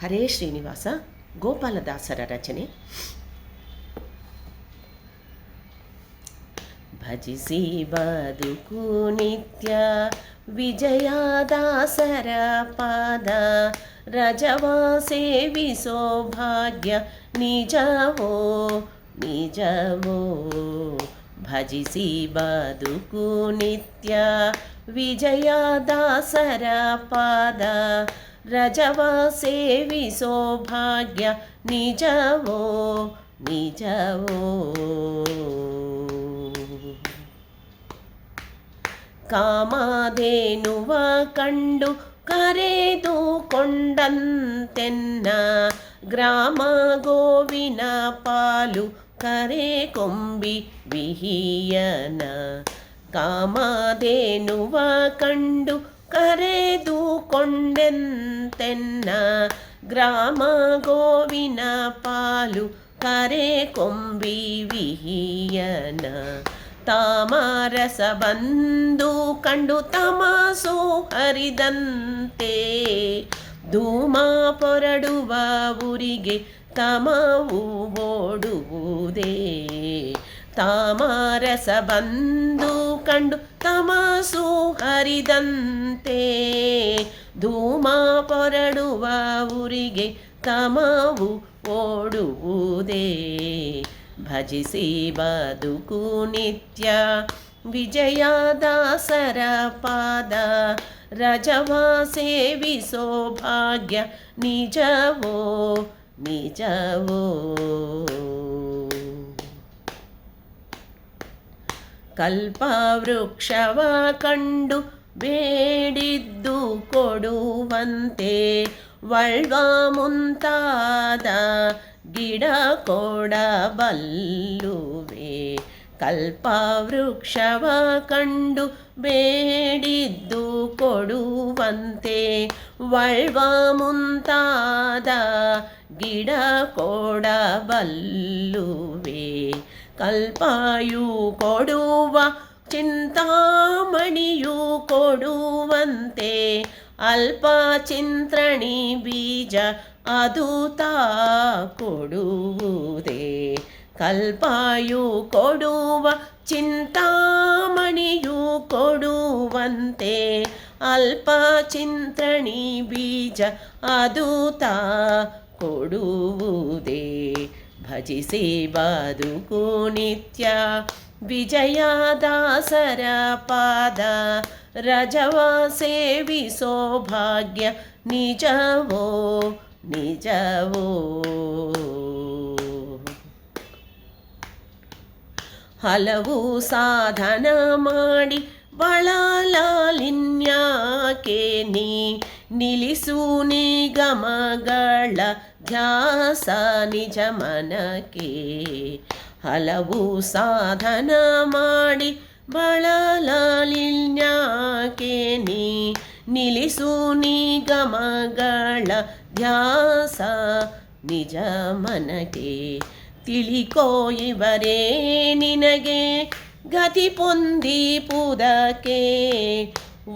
ಹರೇ ಶ್ರೀನಿವಾಸ ಗೋಪಾಲದಾಸರ ರಚನೆ. ಭಜಿಸಿ ಬದುಕು ನಿತ್ಯ ವಿಜಯದಾಸರ ಪಾದ, ರಜವಾ ಸೇವಿಸೋ ಭಾಗ್ಯ ನಿಜವೋ ನಿಜವೋ. ಭಜಿಸಿ ಬದುಕು ನಿತ್ಯ ವಿಜಯದಾಸರ ಪಾದ, ರಜವಾ ಸೇವಿಸೋ ಭಾಗ್ಯ ನಿಜವೋ ನಿಜವೋ. ಕಾಮಧೇನುವ ಕಂಡು ಕರೆದುಕೊಂಡಂತೆನ್ನ, ಗ್ರಾಮ ಗೋವಿನ ಪಾಲು ಕರೆ ಕೊಂಬಿ ವಿಹಿಯನ. ಕಾಮಧೇನುವ ಕಂಡು ಕರೆದುಕೊಂಡೆಂತೆನ್ನ, ಗ್ರಾಮ ಗೋವಿನ ಪಾಲು ಕರೆ ಕೊಂಬಿ ವಿಹಿಯನ. ತಾಮರಸ ಬಂದು ಕಂಡು ತಮಸು ಹರಿದಂತೆ, ಧೂಮ ಪೊರಡುವ ಊರಿಗೆ ತಮವು ಓಡುವುದೇ. ತಾಮರಸ ಬಂದು ಕಂಡು ತಮಸು ಹರಿದಂತೆ, ಧೂಮ ಪೊರಡುವ ಊರಿಗೆ ತಮವು ಓಡುವುದೇ. ಭಜಿಸಿ ಬದುಕು ನಿತ್ಯ ವಿಜಯದಾಸರ ಪಾದ, ರಜವಾ ಸೇವಿಸೋ ಭಾಗ್ಯ ನಿಜವೋ ನಿಜವೋ. ಕಲ್ಪವೃಕ್ಷವ ಕಂಡು ಬೇಡಿದ್ದು ಕೊಡುವಂತೆ, ವಳ್ವ ಮುಂತಾದ ಗಿಡ ಕೊಡಬಲ್ಲುವೆ. ಕಲ್ಪವೃಕ್ಷವ ಕಂಡು ಬೇಡಿದ್ದು ಕೊಡುವಂತೆ, ವಳ್ವ ಮುಂತಾದ ಗಿಡ ಕೊಡಬಲ್ಲುವೆ. ಕಲ್ಪಾಯು ಕೊಡುವ ಚಿಂತಾಮಣಿಯು ಕೊಡುವಂತೆ, ಅಲ್ಪ ಚಿಂತ್ರಣಿ ಬೀಜ ಅದು ತಾ ಕೊಡುವುದೇ. ಕಲ್ಪಾಯು ಕೊಡುವ ಚಿಂತಾಮಣಿಯು ಕೊಡುವಂತೆ, ಅಲ್ಪ ಚಿಂತ್ರಣಿ ಬೀಜ ಅದು ತಾ ಕೊಡುವುದೇ. ಭಜಿಸಿ ಬದುಕು ನಿತ್ಯ ವಿಜಯದಾಸರ ಪಾದ, ರಜವಾ ಸೇವಿಸೋ ಭಾಗ್ಯ ನಿಜವೋ ನಿಜವೋ. ಹಲವು ಸಾಧನ ಮಾಡಿ ಬಳಲಾಲಿನ್ಯಾಕೆ ನೀ, ನಿಲ್ಲಿಸು ನಿಗಮಗಳ ಧ್ಯಾಸ ನಿಜ ಮನಕ್ಕೆ. ಹಲವು ಸಾಧನ ಮಾಡಿ ಬಳಲಾಲಿನ್ಯಾಕೆ ನೀ, ನಿಲ್ಲಿಸು ನಿಗಮಗಳ ಧ್ಯಾಸ ನಿಜ ಮನಕ್ಕೆ. ತಿಳಿಕೋ ಇವರೇ ನಿನಗೆ ಗತಿ ಪೊಂದಿಪುದಕ್ಕೆ,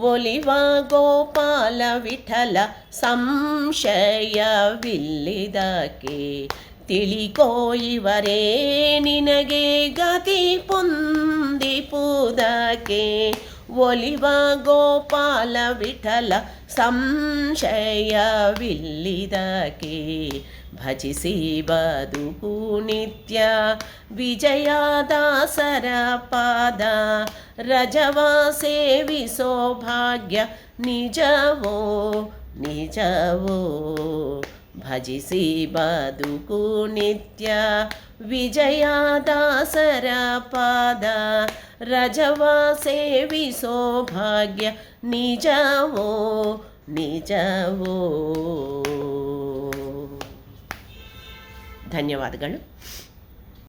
ಒಲಿವ ಗೋಪಾಲ ವಿಠಲ ಸಂಶಯವಿಲ್ಲಿದಕ್ಕೆ. ತಿಳಿಕೋ ಇವರೇ ನಿನಗೆ ಗತಿ ಪೊಂದಿಪುದಕ್ಕೆ, ಒಲಿವ ಗೋಪಾಲ ವಿಠಲ ಸಂಶಯವಿಲ್ಲಿದಕ್ಕೆ. ಭಜಿಸಿ ಬದುಕು ನಿತ್ಯ ವಿಜಯದಾಸರ ಪಾದ, ರಜವಾ ಸೇವಿಸೋ ಭಾಗ್ಯ ನಿಜವೋ ನಿಜವೋ. ಭಜಿಸಿ ಬದುಕು ನಿತ್ಯ ವಿಜಯದಾಸರ ಪಾದ, ರಜವಾ ಸೇವಿಸೋ ಭಾಗ್ಯ ನಿಜವೋ ನಿಜವೋ. ಧನ್ಯವಾದಗಳು.